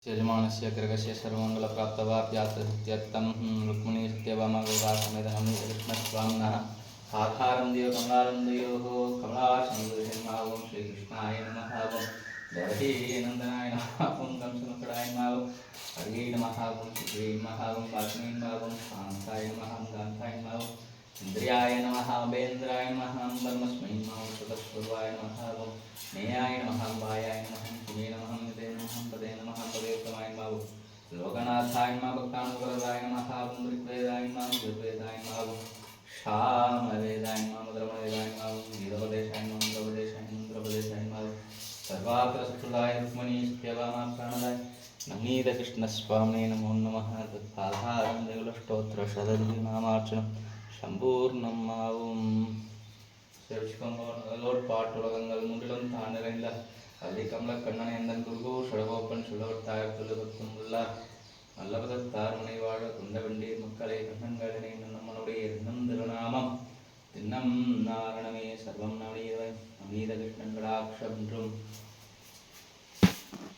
यजमानस्य गर्गस्य सर्वमङ्गलप्राप्तवाप्यार्थसिद्ध्यर्थं रुक्मिणी सत्यभामा गौरासमेतनमितकृष्णस्वामिनः आधारं देव कमलानन्दयोः कमलासनोषन्मावं श्रीकृष्णाय नमः वं देवकीनन्दनाय नमः वं कंसमकडाय नमः वं हरिये नमः वं शुक्रे नमः वं वासुने नमः वं शान्ताय नमः वं गान्धाय नमः वं इन्द्रियाय नमः वेन्द्राय नमः ब्रह्मस्मै नमः सदस्वरूपाय नमः वं नेयाय नमः वायाय नमः पुणे नमः निदे नमः पदे नमः पदेत्तमाय नमः लोकनाथाय नमः भक्तानुवरदाय नमः ऋग्वेदाय नमः यजुर्वेदाय नमः सामवेदाय नमः मधुरवेदाय नमः गीतोपदेशाय नमः मंत्रपदेशाय मंत्रपदेशाय नमः सर्वात्र सत्सुदाय रुक्मिणी सत्यभामा प्राणदाय नमीत कृष्णस्वामिने नमो नमः तत्पाधारं देवलस्तोत्र शतनामार्चनं சம்பூர்ணம் ஆவும். செவிச்சுக்கோங்களோர் பாட்டுலகங்கள் மூன்றிலும் தான் நிறைந்த அல்லி கமல கண்ணனை எந்தன் குருகோ சடகோப்பன் சுழவத்தார் தொழுபத்தும் உள்ளார் நல்லபதத்தார் முனை வாழ கொண்ட வெண்டீர் மக்களை கண்ணன்களினை நம்மளுடைய எண்ணம் திருநாமம் தின்னம் நாரணமே சர்வம் நவநீத கிருஷ்ணன் கடாட்சம்